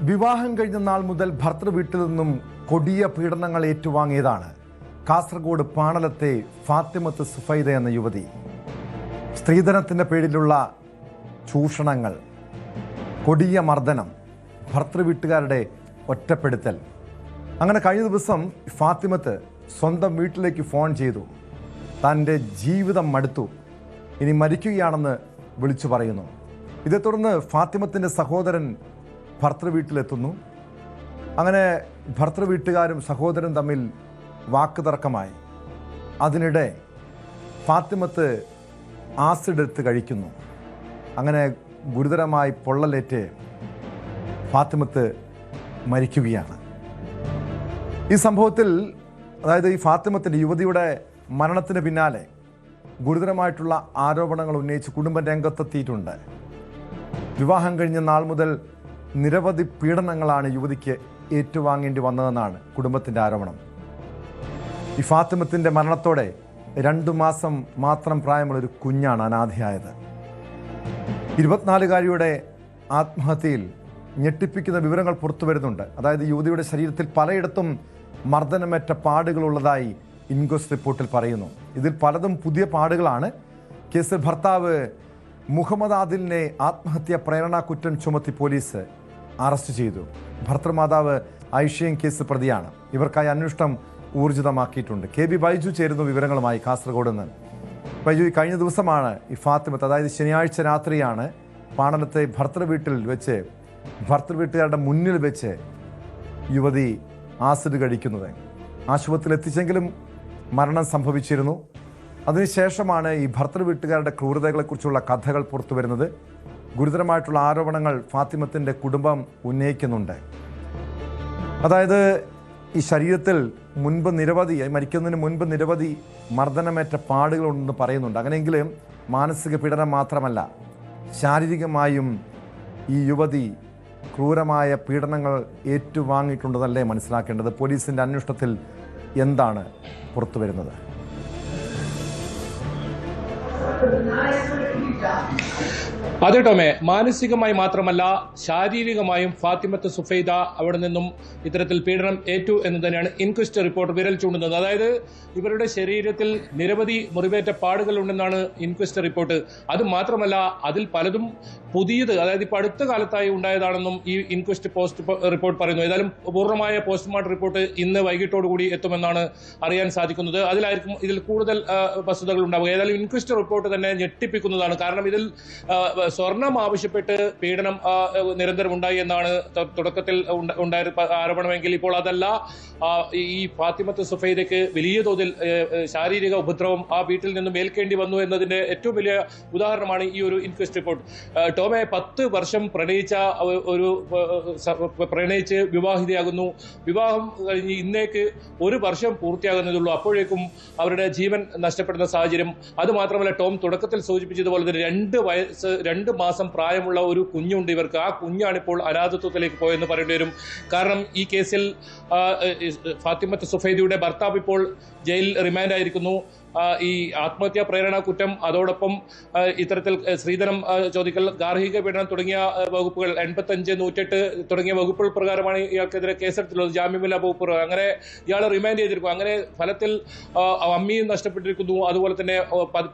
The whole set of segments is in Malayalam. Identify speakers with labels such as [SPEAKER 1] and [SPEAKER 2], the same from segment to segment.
[SPEAKER 1] വിവാഹം കഴിഞ്ഞ നാൾ മുതൽ ഭർത്തൃ വീട്ടിൽ നിന്നും കൊടിയ പീഡനങ്ങൾ ഏറ്റുവാങ്ങിയതാണ് കാസർഗോഡ് പാണലത്തെ ഫാത്തിമത്ത് സുഫൈദ എന്ന യുവതി. സ്ത്രീധനത്തിൻ്റെ പേരിലുള്ള ചൂഷണങ്ങൾ, കൊടിയ മർദ്ദനം, ഭർത്തൃ വീട്ടുകാരുടെ ഒറ്റപ്പെടുത്തൽ. അങ്ങനെ കഴിഞ്ഞ ദിവസം ഫാത്തിമത്ത് സ്വന്തം വീട്ടിലേക്ക് ഫോൺ ചെയ്തു. തൻ്റെ ജീവിതം മടുത്തു, ഇനി മരിക്കുകയാണെന്ന് വിളിച്ചു പറയുന്നു. ഇതേ തുടർന്ന് ഫാത്തിമത്തിൻ്റെ സഹോദരൻ ഭർത്തൃ വീട്ടിലെത്തുന്നു. അങ്ങനെ ഭർത്തൃ വീട്ടുകാരും സഹോദരൻ തമ്മിൽ വാക്കുതർക്കമായി. അതിനിടെ ഫാത്തിമത്ത് ആസിഡ് എടുത്ത് കഴിക്കുന്നു. അങ്ങനെ ഗുരുതരമായി പൊള്ളലേറ്റ് ഫാത്തിമത്ത് മരിക്കുകയാണ്. ഈ സംഭവത്തിൽ, അതായത് ഈ ഫാത്തിമത്തിൻ്റെ യുവതിയുടെ മരണത്തിന് പിന്നാലെ ഗുരുതരമായിട്ടുള്ള ആരോപണങ്ങൾ ഉന്നയിച്ച് കുടുംബം രംഗത്തെത്തിയിട്ടുണ്ട്. വിവാഹം കഴിഞ്ഞ നാൾ മുതൽ നിരവധി പീഡനങ്ങളാണ് യുവതിക്ക് ഏറ്റുവാങ്ങേണ്ടി വന്നതെന്നാണ് കുടുംബത്തിൻ്റെ ആരോപണം. ഈ ഫാത്തിമത്തിൻ്റെ മരണത്തോടെ 2 മാസം മാത്രം പ്രായമുള്ളൊരു കുഞ്ഞാണ് അനാഥയായത്. 24-കാരിയുടെ ആത്മഹത്യയിൽ ഞെട്ടിപ്പിക്കുന്ന വിവരങ്ങൾ പുറത്തു വരുന്നുണ്ട്. അതായത് യുവതിയുടെ ശരീരത്തിൽ പലയിടത്തും മർദ്ദനമേറ്റ പാടുകളുള്ളതായി ഇൻക്വസ്റ്റ് റിപ്പോർട്ടിൽ പറയുന്നു. ഇതിൽ പലതും പുതിയ പാടുകളാണ്. കേസിൽ ഭർത്താവ് മുഹമ്മദ് ആദിലിനെ ആത്മഹത്യാ പ്രേരണാ കുറ്റം ചുമത്തി പോലീസ് അറസ്റ്റ് ചെയ്തു. ഭർത്തൃമാതാവ് ഐഷയും കേസ് പ്രതിയാണ്. ഇവർക്കായി അന്വേഷണം ഊർജിതമാക്കിയിട്ടുണ്ട്. KB ബൈജു ചേരുന്നു വിവരങ്ങളുമായി കാസർഗോഡ് നിന്ന്. ബൈജു, കഴിഞ്ഞ ദിവസമാണ് ഈ ഫാത്തിമത്ത്, അതായത് ശനിയാഴ്ച രാത്രിയാണ് പാണലത്തെ ഭർത്തൃ വീട്ടിൽ വെച്ച്, ഭർത്തൃ വീട്ടുകാരുടെ മുന്നിൽ വെച്ച് യുവതി ആസിഡ് കഴിക്കുന്നത്. ആശുപത്രിയിൽ എത്തിച്ചെങ്കിലും മരണം സംഭവിച്ചിരുന്നു. അതിനുശേഷമാണ് ഈ ഭർത്തൃ വീട്ടുകാരുടെ ക്രൂരതകളെക്കുറിച്ചുള്ള കഥകൾ പുറത്തു വരുന്നത്. ഗുരുതരമായിട്ടുള്ള ആരോപണങ്ങൾ ഫാത്തിമത്തിൻ്റെ കുടുംബം ഉന്നയിക്കുന്നുണ്ട്. അതായത് ഈ ശരീരത്തിൽ മുൻപ് നിരവധി, മരിക്കുന്നതിന് മുൻപ് നിരവധി മർദ്ദനമേറ്റ പാടുകളുണ്ടെന്ന് പറയുന്നുണ്ട്. അങ്ങനെയെങ്കിൽ മാനസിക പീഡനം മാത്രമല്ല, ശാരീരികമായും ഈ യുവതി ക്രൂരമായ പീഡനങ്ങൾ ഏറ്റുവാങ്ങിയിട്ടുണ്ടെന്നല്ലേ മനസ്സിലാക്കേണ്ടത്. പോലീസിൻ്റെ അന്വേഷണത്തിൽ എന്താണ് പുറത്തു വരുന്നത്?
[SPEAKER 2] അതെ ടോമേ, മാനസികമായി മാത്രമല്ല ശാരീരികമായും ഫാത്തിമത്ത് സുഫൈദ അവിടെ നിന്നും ഇത്തരത്തിൽ പീഡനം ഏറ്റു എന്ന് തന്നെയാണ് ഇൻക്വസ്റ്റ് റിപ്പോർട്ട് വിരൽ ചൂണ്ടുന്നത്. അതായത് ഇവരുടെ ശരീരത്തിൽ നിരവധി മുറിവേറ്റ പാടുകൾ ഉണ്ടെന്നാണ് ഇൻക്വസ്റ്റ് റിപ്പോർട്ട്. അത് മാത്രമല്ല, അതിൽ പലതും പുതിയത്, അതായത് ഇപ്പോൾ അടുത്ത കാലത്തായി ഉണ്ടായതാണെന്നും ഈ ഇൻക്വസ്റ്റ് റിപ്പോർട്ട് പറയുന്നു. ഏതായാലും പൂർണ്ണമായ പോസ്റ്റ്മോർട്ടം റിപ്പോർട്ട് ഇന്ന് വൈകിട്ടോടുകൂടി എത്തുമെന്നാണ് അറിയാൻ സാധിക്കുന്നത്. അതിലായിരിക്കും ഇതിൽ കൂടുതൽ വസ്തുതകൾ ഉണ്ടാവുക. ഏതായാലും ഇൻക്വസ്റ്റ് റിപ്പോർട്ട് തന്നെ ഞെട്ടിപ്പിക്കുന്നതാണ്. കാരണം ഇതിൽ സ്വർണം ആവശ്യപ്പെട്ട് പീഡനം നിരന്തരം ഉണ്ടായി എന്നാണ് തുടക്കത്തിൽ ഉണ്ടായ ആരോപണമെങ്കിൽ ഇപ്പോൾ അതല്ല, ഈ ഫാത്തിമത്ത് സുഫൈദയ്ക്ക് വലിയ തോതിൽ ശാരീരിക ഉപദ്രവം ആ വീട്ടിൽ നിന്നും ഏൽക്കേണ്ടി വന്നു എന്നതിന്റെ ഏറ്റവും വലിയ ഉദാഹരണമാണ് ഈ ഒരു ഇൻക്വസ്റ്റ് റിപ്പോർട്ട്. ടോമെ, 10 വർഷം പ്രണയിച്ച് വിവാഹിതയാകുന്നു. വിവാഹം കഴിഞ്ഞ് ഇന്നേക്ക് 1 വർഷം പൂർത്തിയാകുന്നതുള്ളൂ. അപ്പോഴേക്കും അവരുടെ ജീവൻ നഷ്ടപ്പെടുന്ന സാഹചര്യം. അതുമാത്രമല്ല, ടോം തുടക്കത്തിൽ സൂചിപ്പിച്ചതുപോലെ തന്നെ 2 മാസം പ്രായമുള്ള ഒരു കുഞ്ഞുണ്ട് ഇവർക്ക്. ആ കുഞ്ഞാണിപ്പോൾ അനാഥത്വത്തിലേക്ക് പോയെന്ന് പറയേണ്ടി വരും. കാരണം ഈ കേസിൽ ഫാത്തിമത്ത് സുഫൈദയുടെ ഭർത്താവ് ഇപ്പോൾ ജയിലിൽ റിമാൻഡായിരിക്കുന്നു. ഈ ആത്മഹത്യാ പ്രേരണ കുറ്റം, അതോടൊപ്പം ഇത്തരത്തിൽ സ്ത്രീധനം ചോദിക്കൽ, ഗാർഹിക പീഡനം തുടങ്ങിയ വകുപ്പുകൾ 85, 108 തുടങ്ങിയ വകുപ്പുകൾ പ്രകാരമാണ് ഇയാൾക്കെതിരെ കേസെടുത്തുള്ളത്. ജാമ്യമില്ലാ വകുപ്പ്. അങ്ങനെ ഇയാളെ റിമാൻഡ് ചെയ്തിരിക്കും. അങ്ങനെ ഫലത്തിൽ അമ്മയും നഷ്ടപ്പെട്ടിരിക്കുന്നു, അതുപോലെ തന്നെ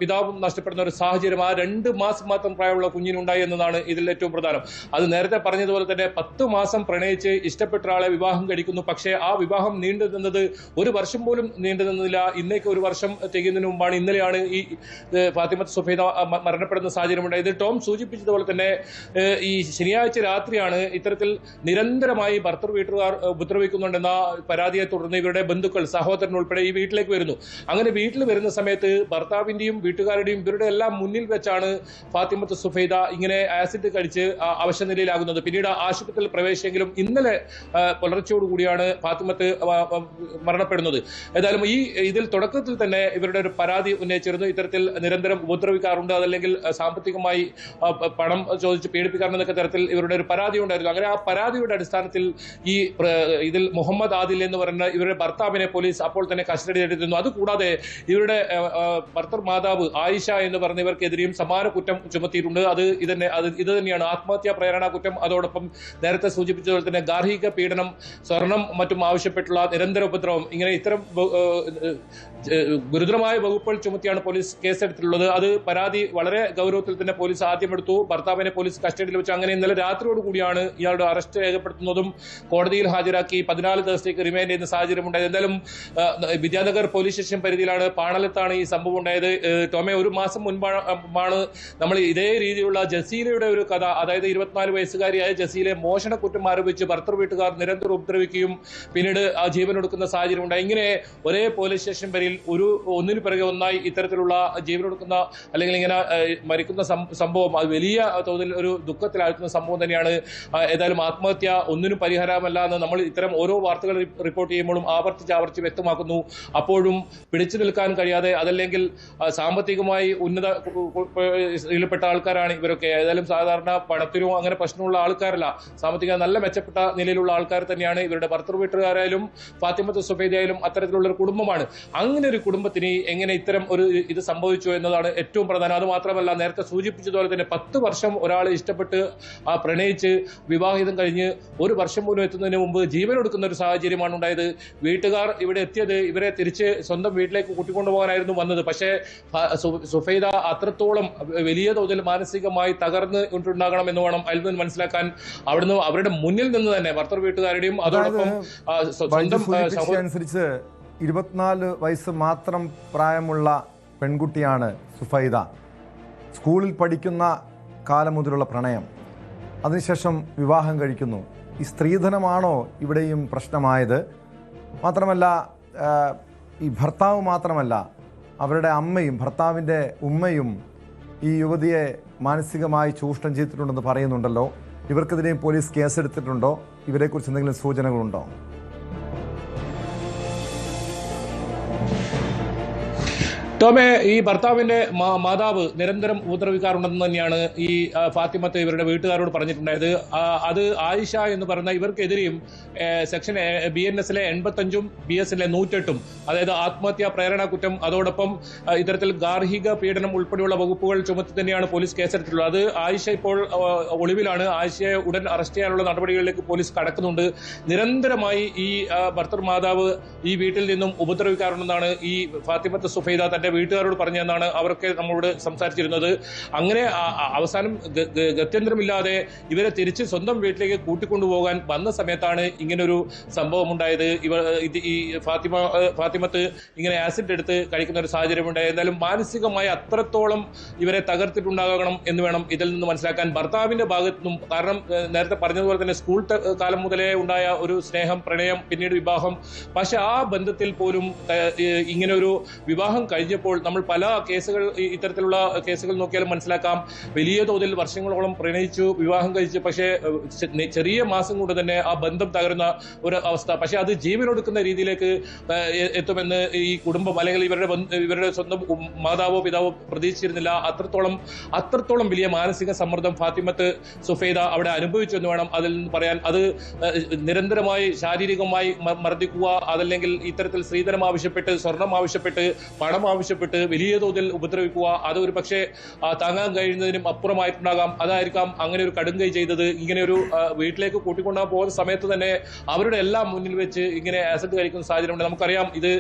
[SPEAKER 2] പിതാവും നഷ്ടപ്പെടുന്ന ഒരു സാഹചര്യം ആ 2 മാസം മാത്രം പ്രായമുള്ള കുഞ്ഞിനുണ്ടായി എന്നതാണ് ഇതിൽ ഏറ്റവും പ്രധാനം. അത് നേരത്തെ പറഞ്ഞതുപോലെ തന്നെ 10 മാസം പ്രണയിച്ച് ഇഷ്ടപ്പെട്ട ഒരാളെ വിവാഹം കഴിക്കുന്നു. പക്ഷേ ആ വിവാഹം നീണ്ടു നിന്നത് 1 വർഷം പോലും നീണ്ടു നിന്നില്ല. ഇന്നേക്ക് 1 വർഷം മുമ്പാണ്, ഇന്നലെയാണ് ഈ ഫാത്തിമത്ത് സുഫൈദ മരണപ്പെടുന്ന സാഹചര്യമുണ്ടായത്. ടോം സൂചിപ്പിച്ചതുപോലെ തന്നെ ഈ ശനിയാഴ്ച രാത്രിയാണ് ഇത്തരത്തിൽ നിരന്തരമായി ഭർത്തൃ വീട്ടുകാർ ഉപദ്രവിക്കുന്നുണ്ടെന്ന പരാതിയെ തുടർന്ന് ഇവരുടെ ബന്ധുക്കൾ, സഹോദരൻ ഉൾപ്പെടെ ഈ വീട്ടിലേക്ക് വരുന്നു. അങ്ങനെ വീട്ടിൽ വരുന്ന സമയത്ത് ഭർത്താവിന്റെയും വീട്ടുകാരുടെയും ഇവരുടെ എല്ലാം മുന്നിൽ വെച്ചാണ് ഫാത്തിമത്ത് സുഫൈദ ഇങ്ങനെ ആസിഡ് കഴിച്ച് അവശനിലയിലാകുന്നത്. പിന്നീട് ആശുപത്രിയിൽ പ്രവേശിച്ചെങ്കിലും ഇന്നലെ പുലർച്ചയോടുകൂടിയാണ് ഫാത്തിമത്ത് മരണപ്പെടുന്നത്. ഏതായാലും ഇതിൽ തുടക്കത്തിൽ തന്നെ ഇവരുടെ ഒരു പരാതി ഉന്നയിച്ചിരുന്നു. ഇത്തരത്തിൽ നിരന്തരം ഉപദ്രവിക്കാറുണ്ട്, അതല്ലെങ്കിൽ സാമ്പത്തികമായി പണം ചോദിച്ച് പീഡിപ്പിക്കാറുണ്ടെന്നൊക്കെ തരത്തിൽ ഇവരുടെ ഒരു പരാതി ഉണ്ടായിരുന്നു. അങ്ങനെ ആ പരാതിയുടെ അടിസ്ഥാനത്തിൽ ഇതിൽ മുഹമ്മദ് ആദിൽ എന്ന് പറയുന്ന ഇവരുടെ ഭർത്താവിനെ പോലീസ് അപ്പോൾ തന്നെ കസ്റ്റഡിയിലെടുത്തിരുന്നു. അതുകൂടാതെ ഇവരുടെ ഭർത്തൃമാതാവ് ആയിഷ എന്ന് പറഞ്ഞ ഇവർക്കെതിരെയും സമാന കുറ്റം ചുമത്തിയിട്ടുണ്ട്. ഇത് തന്നെയാണ് ആത്മഹത്യാ പ്രേരണ കുറ്റം. അതോടൊപ്പം നേരത്തെ സൂചിപ്പിച്ചതുപോലെ തന്നെ ഗാർഹിക പീഡനം, സ്വർണം മറ്റും ആവശ്യപ്പെട്ടുള്ള നിരന്തര ഉപദ്രവം, ഇങ്ങനെ ഇത്തരം ഗുരുതരമായ വകുപ്പുകൾ ചുമത്തിയാണ് പോലീസ് കേസെടുത്തിട്ടുള്ളത്. അത് പരാതി വളരെ ഗൗരവത്തിൽ തന്നെ പോലീസ് ആദ്യം എടുത്തു. ഭർത്താവിനെ പോലീസ് കസ്റ്റഡിയിൽ വെച്ചു. അങ്ങനെ ഇന്നലെ രാത്രിയോട് കൂടിയാണ് ഇയാളുടെ അറസ്റ്റ് രേഖപ്പെടുത്തുന്നതും കോടതിയിൽ ഹാജരാക്കി 14 ദിവസത്തേക്ക് റിമാൻഡ് ചെയ്യുന്ന സാഹചര്യം ഉണ്ടായത്. എന്തായാലും വിദ്യാനഗർ പോലീസ് സ്റ്റേഷൻ പരിധിയിലാണ്, പാണലത്താണ് ഈ സംഭവം ഉണ്ടായത്. ടോമെ, ഒരു മാസം മുൻപാണ് നമ്മൾ ഇതേ രീതിയിലുള്ള ജസീലയുടെ ഒരു കഥ, അതായത് 24 വയസ്സുകാരിയായ ജസീലെ മോഷണ കുറ്റം ആരോപിച്ച് ഭർത്തൃ വീട്ടുകാർ നിരന്തരം ഉപദ്രവിക്കുകയും പിന്നീട് ആ ജീവനൊടുക്കുന്ന സാഹചര്യം ഉണ്ടായി. ഇങ്ങനെ ഒരേ പോലീസ് സ്റ്റേഷൻ പരിധിയിൽ ഒന്നിനു പിറകെ ഒന്നായി ഇത്തരത്തിലുള്ള ജീവനൊടുക്കുന്ന അല്ലെങ്കിൽ ഇങ്ങനെ മരിക്കുന്ന സംഭവം അത് വലിയ തോതിൽ ഒരു ദുഃഖത്തിലാഴ്ത്തുന്ന സംഭവം തന്നെയാണ്. ഏതായാലും ആത്മഹത്യ ഒന്നിനും പരിഹാരമല്ല എന്ന് നമ്മൾ ഇത്തരം ഓരോ വാർത്തകൾ റിപ്പോർട്ട് ചെയ്യുമ്പോഴും ആവർത്തിച്ച് വ്യക്തമാക്കുന്നു. അപ്പോഴും പിടിച്ചു നിൽക്കാൻ കഴിയാതെ, അതല്ലെങ്കിൽ സാമ്പത്തികമായി ഉന്നതയിൽപ്പെട്ട ആൾക്കാരാണ് ഇവരൊക്കെ. ഏതായാലും സാധാരണ പണത്തിനോ അങ്ങനെ പ്രശ്നമുള്ള ആൾക്കാരല്ല, സാമ്പത്തിക നല്ല മെച്ചപ്പെട്ട നിലയിലുള്ള ആൾക്കാർ തന്നെയാണ്. ഇവരുടെ ഭർത്തൃ വീട്ടുകാരായാലും ഫാത്തിമത്ത് സുഫൈദയായാലും അത്തരത്തിലുള്ള ഒരു കുടുംബമാണ്. അങ്ങനെ ഒരു കുടുംബത്തിന് എങ്ങനെ ഇത്തരം ഒരു ഇത് സംഭവിച്ചു എന്നതാണ് ഏറ്റവും പ്രധാനം. അത് മാത്രമല്ല, നേരത്തെ സൂചിപ്പിച്ചതുപോലെ തന്നെ 10 വർഷം ഒരാളെ ഇഷ്ടപ്പെട്ട് പ്രണയിച്ച് വിവാഹിതം കഴിഞ്ഞ് 1 വർഷം പോലും എത്തുന്നതിന് മുമ്പ് ജീവനൊടുക്കുന്ന ഒരു സാഹചര്യമാണ് ഉണ്ടായത്. വീട്ടുകാർ ഇവിടെ എത്തിയത് ഇവരെ തിരിച്ച് സ്വന്തം വീട്ടിലേക്ക് കൂട്ടിക്കൊണ്ടുപോകാനായിരുന്നു വന്നത്. പക്ഷേ സുഫൈദ അത്രത്തോളം വലിയ തോതിൽ മാനസികമായി തകർന്ന് ഉണ്ടാകണം എന്ന് വേണം അതിൽ നിന്ന് മനസ്സിലാക്കാൻ. അവിടുന്ന് അവരുടെ മുന്നിൽ നിന്ന് തന്നെ ഭർത്തൃ വീട്ടുകാരുടെയും അതോടൊപ്പം സ്വന്തം
[SPEAKER 1] അനുസരിച്ച് 24 വയസ്സ് മാത്രം പ്രായമുള്ള പെൺകുട്ടിയാണ് സുഫൈദ. സ്കൂളിൽ പഠിക്കുന്ന കാലം മുതലുള്ള പ്രണയം, അതിനുശേഷം വിവാഹം കഴിക്കുന്നു. ഈ സ്ത്രീധനമാണോ ഇവിടെയും പ്രശ്നമായത്? മാത്രമല്ല, ഈ ഭർത്താവ് മാത്രമല്ല, അവരുടെ അമ്മയും ഭർത്താവിൻ്റെ ഉമ്മയും ഈ യുവതിയെ മാനസികമായി ചൂഷണം ചെയ്തിട്ടുണ്ടെന്ന് പറയുന്നുണ്ടല്ലോ. ഇവർക്കെതിരെയും പോലീസ് കേസെടുത്തിട്ടുണ്ടോ? ഇവരെക്കുറിച്ച് എന്തെങ്കിലും സൂചനകളുണ്ടോ?
[SPEAKER 2] ടോമെ, ഈ ഭർത്താവിന്റെ മാതാവ് നിരന്തരം ഉപദ്രവിക്കാറുണ്ടെന്ന് തന്നെയാണ് ഈ ഫാത്തിമത്ത് ഇവരുടെ വീട്ടുകാരോട് പറഞ്ഞിട്ടുണ്ടായത്. അത് ആയിഷ എന്ന് പറയുന്ന ഇവർക്കെതിരെയും സെക്ഷൻ BNS-ലെ 85-ഉം BS-ലെ 108-ഉം, അതായത് ആത്മഹത്യാ പ്രേരണ കുറ്റം, അതോടൊപ്പം ഇത്തരത്തിൽ ഗാർഹിക പീഡനം ഉൾപ്പെടെയുള്ള വകുപ്പുകൾ ചുമത്തി തന്നെയാണ് പോലീസ് കേസെടുത്തിട്ടുള്ളത്. അത് ആയിഷ ഇപ്പോൾ ഒളിവിലാണ്. ആയിഷയെ ഉടൻ അറസ്റ്റ് ചെയ്യാനുള്ള നടപടികളിലേക്ക് പോലീസ് കടക്കുന്നുണ്ട്. നിരന്തരമായി ഈ ഭർത്തൃമാതാവ് ഈ വീട്ടിൽ നിന്നും ഉപദ്രവിക്കാറുണ്ടെന്നാണ് ഈ ഫാത്തിമത്ത് സുഫൈദ തന്റെ വീട്ടുകാരോട് പറഞ്ഞെന്നാണ് അവരൊക്കെ നമ്മളോട് സംസാരിച്ചിരുന്നത്. അങ്ങനെ അവസാനം ഗത്യന്തരമില്ലാതെ ഇവരെ തിരിച്ച് സ്വന്തം വീട്ടിലേക്ക് കൂട്ടിക്കൊണ്ടുപോകാൻ വന്ന സമയത്താണ് ഇങ്ങനൊരു സംഭവം ഉണ്ടായത്. ഈ ഫാത്തിമത്ത് ഇങ്ങനെ ആസിഡ് എടുത്ത് കഴിക്കുന്ന ഒരു സാഹചര്യം ഉണ്ടായത്. എന്തായാലും മാനസികമായി അത്രത്തോളം ഇവരെ തകർത്തിട്ടുണ്ടാകണം എന്ന് വേണം ഇതിൽ നിന്ന് മനസ്സിലാക്കാൻ ഭർത്താവിന്റെ ഭാഗത്തുനിന്നും. കാരണം നേരത്തെ പറഞ്ഞതുപോലെ തന്നെ സ്കൂൾ കാലം മുതലേ ഉണ്ടായ ഒരു സ്നേഹം, പ്രണയം, പിന്നീട് വിവാഹം. പക്ഷെ ആ ബന്ധത്തിൽ പോലും ഇങ്ങനെ ഒരു വിവാഹം കഴിഞ്ഞപ്പോൾ നമ്മൾ പല കേസുകൾ, ഇത്തരത്തിലുള്ള കേസുകൾ നോക്കിയാലും മനസ്സിലാക്കാം, വലിയ തോതിൽ വർഷങ്ങളോളം പ്രണയിച്ചു, വിവാഹം കഴിച്ചു, പക്ഷേ ചെറിയ മാസം കൊണ്ട് തന്നെ ആ ബന്ധം തകരുന്ന ഒരു അവസ്ഥ. പക്ഷെ അത് ജീവനൊടുക്കുന്ന രീതിയിലേക്ക് എത്തുമെന്ന് ഈ കുടുംബം അല്ലെങ്കിൽ ഇവരുടെ സ്വന്തം മാതാവോ പിതാവോ പ്രതീക്ഷിച്ചിരുന്നില്ല. അത്രത്തോളം വലിയ മാനസിക സമ്മർദ്ദം ഫാത്തിമത്ത് സുഫൈദ അവിടെ അനുഭവിച്ചു എന്ന് വേണം അതിൽ നിന്ന് പറയാൻ. അത് നിരന്തരമായി ശാരീരികമായി മർദ്ദിക്കുക, അതല്ലെങ്കിൽ ഇത്തരത്തിൽ സ്ത്രീധനം ആവശ്യപ്പെട്ട്, സ്വർണം ആവശ്യപ്പെട്ട്, പണം ആവശ്യപ്പെട്ട് വലിയ തോതിൽ ഉപദ്രവിക്കുക, അത് ഒരു പക്ഷേ താങ്ങാൻ കഴിയുന്നതിനും അപ്പുറമായിട്ടുണ്ടാകാം. അതായിരിക്കാം അങ്ങനെ ഒരു കടുങ്കൈ ചെയ്തത്. ഇങ്ങനെ ഒരു വീട്ടിലേക്ക് കൂട്ടിക്കൊണ്ടാൻ പോകുന്ന സമയത്ത് തന്നെ അവരുടെ എല്ലാം മുന്നിൽ വെച്ച് ഇങ്ങനെ ആസിഡ് കഴിക്കുന്ന സാഹചര്യമുണ്ട്. നമുക്കറിയാം, ഇത്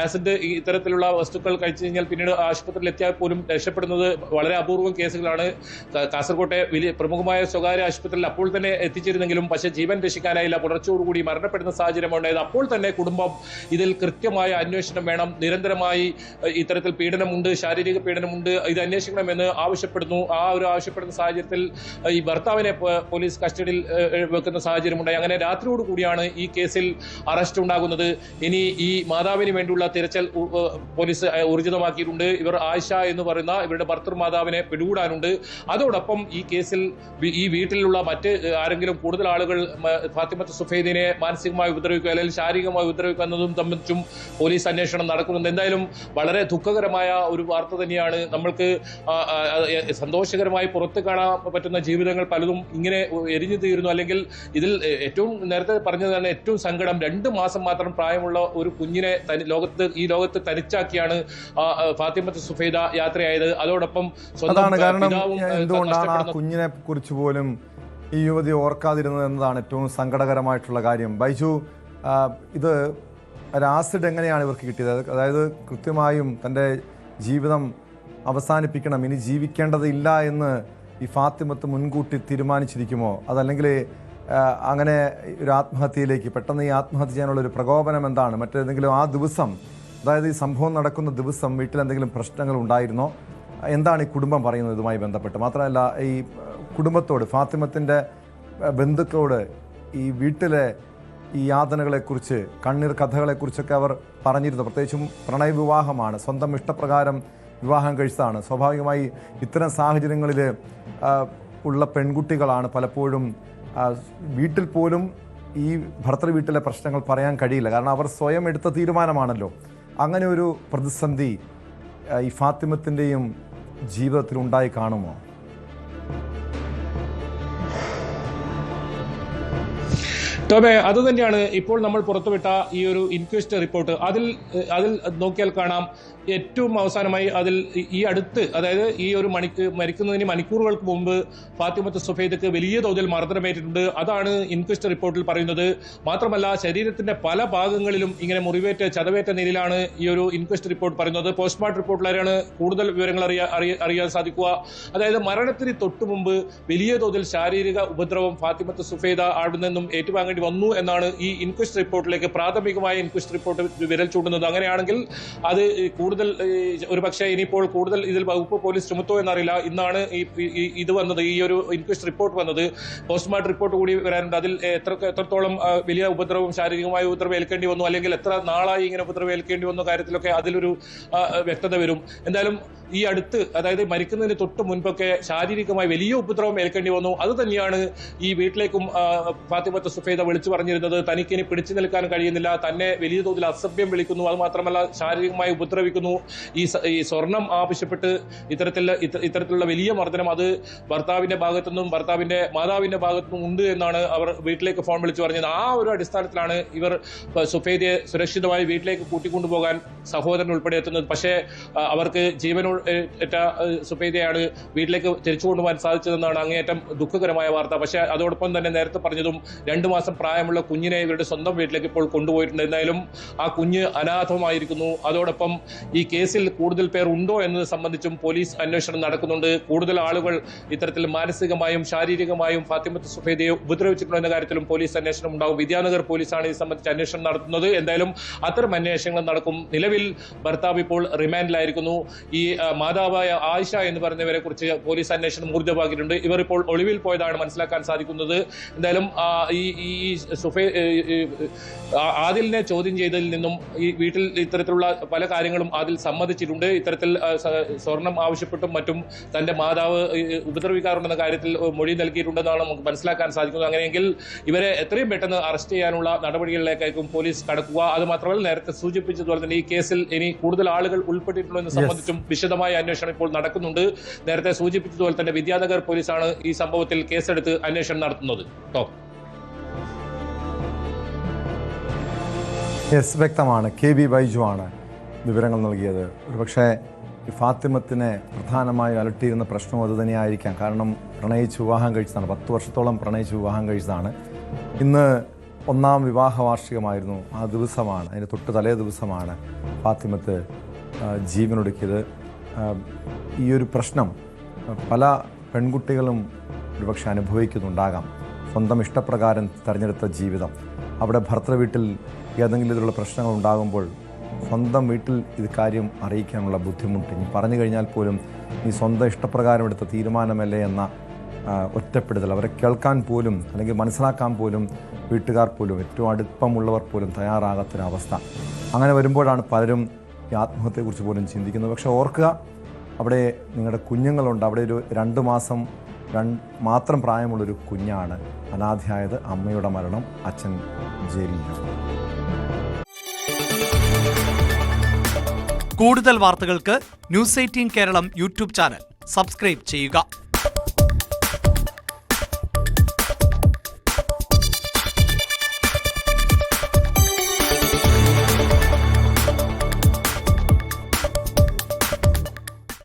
[SPEAKER 2] ആസിഡ് ഇത്തരത്തിലുള്ള വസ്തുക്കൾ കഴിച്ചു കഴിഞ്ഞാൽ പിന്നീട് ആശുപത്രിയിൽ എത്തിയാൽ പോലും രക്ഷപ്പെടുന്നത് വളരെ അപൂർവം കേസുകളാണ്. കാസർകോട്ടെ വലിയ പ്രമുഖമായ സ്വകാര്യ ആശുപത്രിയിൽ അപ്പോൾ തന്നെ എത്തിച്ചിരുന്നെങ്കിലും പക്ഷേ ജീവൻ രക്ഷിക്കാനായില്ല. പുലർച്ചയോടുകൂടി മരണപ്പെടുന്ന സാഹചര്യം ഉണ്ടായത്. അപ്പോൾ തന്നെ കുടുംബം ഇതിൽ കൃത്യമായ അന്വേഷണം വേണം, നിരന്തരമായി ഇത്തരത്തിൽ പീഡനമുണ്ട്, ശാരീരിക പീഡനമുണ്ട്, ഇത് അന്വേഷിക്കണമെന്ന് ആവശ്യപ്പെടുന്നു. ആ ഒരു ആവശ്യപ്പെടുന്ന സാഹചര്യത്തിൽ ഈ ഭർത്താവിനെ പോലീസ് കസ്റ്റഡിയിൽ വെക്കുന്ന സാഹചര്യമുണ്ടായി. അങ്ങനെ രാത്രിയോട് കൂടിയാണ് ഈ കേസിൽ അറസ്റ്റ് ഉണ്ടാകുന്നത്. ഇനി ഈ മാതാവിന് വേണ്ടിയുള്ള തിരച്ചിൽ പോലീസ് ഊർജിതമാക്കിയിട്ടുണ്ട്. ഇവർ ആയിഷ എന്ന് പറയുന്ന ഇവരുടെ ഭർത്തൃമാതാവിനെ പിടികൂടാനുണ്ട്. അതോടൊപ്പം ഈ കേസിൽ ഈ വീട്ടിലുള്ള മറ്റ് ആരെങ്കിലും കൂടുതൽ ആളുകൾ ഫാത്തിമത്ത് സുഫൈദിനെ മാനസികമായി ഉപദ്രവിക്കുക അല്ലെങ്കിൽ ശാരീരികമായി ഉപദ്രവിക്കുക എന്നതും സംബന്ധിച്ചും പോലീസ് അന്വേഷണം നടക്കുന്നുണ്ട്. എന്തായാലും വളരെ വളരെ ദുഃഖകരമായ ഒരു വാർത്ത തന്നെയാണ്. നമ്മൾക്ക് സന്തോഷകരമായി പുറത്ത് കാണാൻ പറ്റുന്ന ജീവിതങ്ങൾ പലതും ഇങ്ങനെ എരിഞ്ഞു തീരുന്നു. അല്ലെങ്കിൽ ഇതിൽ ഏറ്റവും നേരത്തെ പറഞ്ഞതാണ് ഏറ്റവും സങ്കടം, 2 മാസം മാത്രം പ്രായമുള്ള ഒരു കുഞ്ഞിനെ ഈ ലോകത്ത് തനിച്ചാക്കിയാണ് ഫാത്തിമത്ത് സുഫൈദ യാത്രയായത്. അതോടൊപ്പം
[SPEAKER 1] അതാണ് കാരണം എന്തുകൊണ്ടാണ് ആ കുഞ്ഞിനെ കുറിച്ച് പോലും ഈ യുവതി ഓർക്കാതിരുന്നത് എന്നതാണ് ഏറ്റവും സങ്കടകരമായിട്ടുള്ള കാര്യം. ബൈജു, ഇത് ആസിഡ് എങ്ങനെയാണ് ഇവർക്ക് കിട്ടിയത്? അതായത് കൃത്യമായും തൻ്റെ ജീവിതം അവസാനിപ്പിക്കണം, ഇനി ജീവിക്കേണ്ടതില്ല എന്ന് ഈ ഫാത്തിമത്ത് മുൻകൂട്ടി തീരുമാനിച്ചിരിക്കുമോ? അതല്ലെങ്കിൽ അങ്ങനെ ഒരു ആത്മഹത്യയിലേക്ക് പെട്ടെന്ന് ഈ ആത്മഹത്യ ചെയ്യാനുള്ള ഒരു പ്രകോപനം എന്താണ്? മറ്റേതെങ്കിലും ആ ദിവസം, അതായത് ഈ സംഭവം നടക്കുന്ന ദിവസം വീട്ടിൽ എന്തെങ്കിലും പ്രശ്നങ്ങൾ ഉണ്ടായിരുന്നോ? എന്താണ് ഈ കുടുംബം പറയുന്നത് ഇതുമായി ബന്ധപ്പെട്ട്? മാത്രമല്ല ഈ കുടുംബത്തോട്, ഫാത്തിമത്തിൻ്റെ ബന്ധുക്കളോട് ഈ വീട്ടിലെ ഈ യാതനകളെക്കുറിച്ച്, കണ്ണീർ കഥകളെക്കുറിച്ചൊക്കെ അവർ പറഞ്ഞിരുന്നു. പ്രത്യേകിച്ചും പ്രണയ വിവാഹമാണ്, സ്വന്തം ഇഷ്ടപ്രകാരം വിവാഹം കഴിച്ചതാണ്. സ്വാഭാവികമായി ഇത്തരം സാഹചര്യങ്ങളിൽ ഉള്ള പെൺകുട്ടികളാണ് പലപ്പോഴും വീട്ടിൽ പോലും ഈ ഭർത്തൃ വീട്ടിലെ പ്രശ്നങ്ങൾ പറയാൻ കഴിയില്ല. കാരണം അവർ സ്വയം എടുത്ത തീരുമാനമാണല്ലോ. അങ്ങനെ ഒരു പ്രതിസന്ധി ഈ ഫാത്തിമത്തിൻ്റെയും ജീവിതത്തിൽ ഉണ്ടായി കാണുമോ?
[SPEAKER 2] ടോമേ, അതുതന്നെയാണ് ഇപ്പോൾ നമ്മൾ പുറത്തുവിട്ട ഈ ഒരു ഇൻക്വസ്റ്റ് റിപ്പോർട്ട്. അതിൽ നോക്കിയാൽ കാണാം, ഏറ്റവും അവസാനമായി അതിൽ ഈ അടുത്ത്, അതായത് ഈ ഒരു മരിക്കുന്നതിന് മണിക്കൂറുകൾക്ക് മുമ്പ് ഫാത്തിമത്ത് സുഫൈദക്ക് വലിയ തോതിൽ മർദ്ദനമേറ്റിട്ടുണ്ട്. അതാണ് ഇൻക്വസ്റ്റ് റിപ്പോർട്ടിൽ പറയുന്നത്. മാത്രമല്ല ശരീരത്തിന്റെ പല ഭാഗങ്ങളിലും ഇങ്ങനെ മുറിവേറ്റ് ചതവേറ്റ നിലയിലാണ് ഈ ഒരു ഇൻക്വസ്റ്റ് റിപ്പോർട്ട് പറയുന്നത്. പോസ്റ്റ്മോർട്ടം റിപ്പോർട്ടിലാണ് കൂടുതൽ വിവരങ്ങൾ അറിയാൻ സാധിക്കുക. അതായത് മരണത്തിന് തൊട്ടു മുമ്പ് വലിയ തോതിൽ ശാരീരിക ഉപദ്രവം ഫാത്തിമത്ത് സുഫൈദ അവിടെ നിന്നും ഏറ്റുവാങ്ങേണ്ടി വന്നു എന്നാണ് ഈ ഇൻക്വസ്റ്റ് റിപ്പോർട്ടിലേക്ക്, പ്രാഥമികമായ ഇൻക്വസ്റ്റ് റിപ്പോർട്ട് വിരൽ ചൂണ്ടുന്നത്. അങ്ങനെയാണെങ്കിൽ അത് കൂടുതൽ ഒരുപക്ഷെ ഇനിയിപ്പോൾ കൂടുതൽ ഇതിൽ വകുപ്പ് പോലീസ് ചുമത്തോ എന്നറിയില്ല. ഇന്നാണ് ഇത് വന്നത്, ഈ ഒരു ഇൻക്വസ്റ്റ് റിപ്പോർട്ട് വന്നത്. പോസ്റ്റ്മോർട്ടം റിപ്പോർട്ട് കൂടി വരാനുണ്ട്. അതിൽ എത്രത്തോളം വലിയ ഉപദ്രവം, ശാരീരികമായ ഉപദ്രവം ഏൽക്കേണ്ടി വന്നു, അല്ലെങ്കിൽ എത്ര നാളായി ഇങ്ങനെ ഉപദ്രവം ഏൽക്കേണ്ടി വന്ന കാര്യത്തിലൊക്കെ അതിലൊരു വ്യക്തത വരും. എന്തായാലും ഈ അടുത്ത്, അതായത് മരിക്കുന്നതിന് തൊട്ട് മുൻപൊക്കെ ശാരീരികമായി വലിയ ഉപദ്രവം ഏൽക്കേണ്ടി വന്നു. അത് തന്നെയാണ് ഈ വീട്ടിലേക്കും ഫാത്തിമത്ത് സുഫൈദ വിളിച്ചു പറഞ്ഞിരുന്നത്. തനിക്കിനി പിടിച്ചു നിൽക്കാൻ കഴിയുന്നില്ല, തന്നെ വലിയ തോതിൽ അസഭ്യം വിളിക്കുന്നു, അത് മാത്രമല്ല ശാരീരികമായി ഉപദ്രവിക്കുന്നു. ഈ സ്വർണം ആവശ്യപ്പെട്ട് ഇത്തരത്തിലുള്ള വലിയ മർദ്ദനം അത് ഭർത്താവിന്റെ ഭാഗത്തുനിന്നും ഭർത്താവിന്റെ മാതാവിന്റെ ഭാഗത്തുനിന്നും ഉണ്ട് എന്നാണ് അവർ വീട്ടിലേക്ക് ഫോൺ വിളിച്ചു പറഞ്ഞത്. ആ ഒരു അടിസ്ഥാനത്തിലാണ് ഇവർ സുഫൈദയെ സുരക്ഷിതമായി വീട്ടിലേക്ക് കൂട്ടിക്കൊണ്ടുപോകാൻ സഹോദരൻ ഉൾപ്പെടെ എത്തുന്നത്. പക്ഷേ അവർക്ക് ജീവനേറ്റ സുഫൈദയാണ് വീട്ടിലേക്ക് തിരിച്ചു കൊണ്ടുപോകാൻ സാധിച്ചതെന്നാണ് അങ്ങേയറ്റം ദുഃഖകരമായ വാർത്ത. പക്ഷേ അതോടൊപ്പം തന്നെ നേരത്തെ പറഞ്ഞതും 2 മാസം പ്രായമുള്ള കുഞ്ഞിനെ ഇവരുടെ സ്വന്തം വീട്ടിലേക്ക് ഇപ്പോൾ കൊണ്ടുപോയിട്ടുണ്ട്. എന്തായാലും ആ കുഞ്ഞ് അനാഥമായിരിക്കുന്നു. അതോടൊപ്പം ഈ കേസിൽ കൂടുതൽ പേർ ഉണ്ടോ എന്നത് സംബന്ധിച്ചും പോലീസ് അന്വേഷണം നടക്കുന്നുണ്ട്. കൂടുതൽ ആളുകൾ ഇത്തരത്തിൽ മാനസികമായും ശാരീരികമായും ഫാത്തിമത്ത് സുഫൈദയെ ഉപദ്രവിച്ചിട്ടുണ്ടോ എന്ന കാര്യത്തിലും പോലീസ് അന്വേഷണം ഉണ്ടാകും. വിദ്യാനഗർ പോലീസാണ് ഇത് സംബന്ധിച്ച് അന്വേഷണം നടത്തുന്നത്. എന്തായാലും അത്തരം അന്വേഷണങ്ങൾ നടക്കും. നിലവിൽ ഭർത്താവ് ഇപ്പോൾ റിമാൻഡിലായിരിക്കുന്നു. ഈ മാതാവായ ആയിഷ എന്ന് പറഞ്ഞവരെ കുറിച്ച് പോലീസ് അന്വേഷണം ഊർജ്ജമാക്കിയിട്ടുണ്ട്. ഇവർ ഇപ്പോൾ ഒളിവിൽ പോയതാണ് മനസ്സിലാക്കാൻ സാധിക്കുന്നത്. എന്തായാലും ആദിലിനെ ചോദ്യം ചെയ്തതിൽ നിന്നും ഈ വീട്ടിൽ ഇത്തരത്തിലുള്ള പല കാര്യങ്ങളും ആദിൽ സമ്മതിച്ചിട്ടുണ്ട്. ഇത്തരത്തിൽ സ്വർണം ആവശ്യപ്പെട്ടും മറ്റും തന്റെ മാതാവ് ഉപദ്രവിക്കാറുണ്ടെന്ന കാര്യത്തിൽ മൊഴി നൽകിയിട്ടുണ്ടെന്നാണ് നമുക്ക് മനസ്സിലാക്കാൻ സാധിക്കുന്നത്. അങ്ങനെയെങ്കിൽ ഇവരെ എത്രയും പെട്ടെന്ന് അറസ്റ്റ് ചെയ്യാനുള്ള നടപടികളിലേക്കായിരിക്കും പോലീസ് കടക്കുക. അത് മാത്രമല്ല നേരത്തെ സൂചിപ്പിച്ചതുപോലെ തന്നെ ഈ കേസിൽ ഇനി കൂടുതൽ ആളുകൾ ഉൾപ്പെട്ടിട്ടുണ്ടോ എന്ന് സംബന്ധിച്ചും വിശദമായ അന്വേഷണം ഇപ്പോൾ നടക്കുന്നുണ്ട്. നേരത്തെ സൂചിപ്പിച്ചതുപോലെ തന്നെ വിദ്യാനഗർ പോലീസാണ് ഈ സംഭവത്തിൽ കേസെടുത്ത് അന്വേഷണം നടത്തുന്നത്.
[SPEAKER 1] വ്യക്തമാണ്. KB ബൈജു ആണ് വിവരങ്ങൾ നൽകിയത്. ഒരുപക്ഷെ ഈ ഫാത്തിമത്തിനെ പ്രധാനമായി അലട്ടിയിരുന്ന പ്രശ്നം അതുതന്നെയായിരിക്കാം. കാരണം പ്രണയിച്ച് വിവാഹം കഴിച്ചതാണ്, 10 വർഷത്തോളം പ്രണയിച്ച് വിവാഹം കഴിച്ചതാണ്. ഇന്ന് 1-ാം വിവാഹ വാർഷികമായിരുന്നു. ആ ദിവസമാണ്, അതിന് തൊട്ട് തലേ ദിവസമാണ് ഫാത്തിമത്ത് ജീവനൊടുക്കിയത്. ഈ ഒരു പ്രശ്നം പല പെൺകുട്ടികളും ഒരുപക്ഷെ അനുഭവിക്കുന്നുണ്ടാകാം. സ്വന്തം ഇഷ്ടപ്രകാരം തിരഞ്ഞെടുത്ത ജീവിതം, അവിടെ ഭർത്തൃ വീട്ടിൽ ഏതെങ്കിലും ഇതിലുള്ള പ്രശ്നങ്ങൾ ഉണ്ടാകുമ്പോൾ സ്വന്തം വീട്ടിൽ ഇത് കാര്യം അറിയിക്കാനുള്ള ബുദ്ധിമുട്ട്, ഇനി പറഞ്ഞു കഴിഞ്ഞാൽ പോലും ഈ സ്വന്തം ഇഷ്ടപ്രകാരം എടുത്ത തീരുമാനമല്ലേ എന്ന ഒറ്റപ്പെടുത്തൽ, അവരെ കേൾക്കാൻ പോലും അല്ലെങ്കിൽ മനസ്സിലാക്കാൻ പോലും വീട്ടുകാർ പോലും ഏറ്റവും അടുപ്പമുള്ളവർ പോലും തയ്യാറാകാത്തൊരവസ്ഥ. അങ്ങനെ വരുമ്പോഴാണ് പലരും ഈ ആത്മഹത്യയെക്കുറിച്ച് പോലും ചിന്തിക്കുന്നത്. പക്ഷെ ഓർക്കുക, അവിടെ നിങ്ങളുടെ കുഞ്ഞുങ്ങളുണ്ട്. അവിടെ ഒരു 2 മാസം മാത്രം പ്രായമുള്ളൊരു കുഞ്ഞാണ് അനാഥയായത്. അമ്മയുടെ മരണം, അച്ഛൻ ജയിലിൽ.
[SPEAKER 3] കൂടുതൽ വാർത്തകൾക്ക് news 18 Keralam YouTube channel subscribe ചെയ്യുക.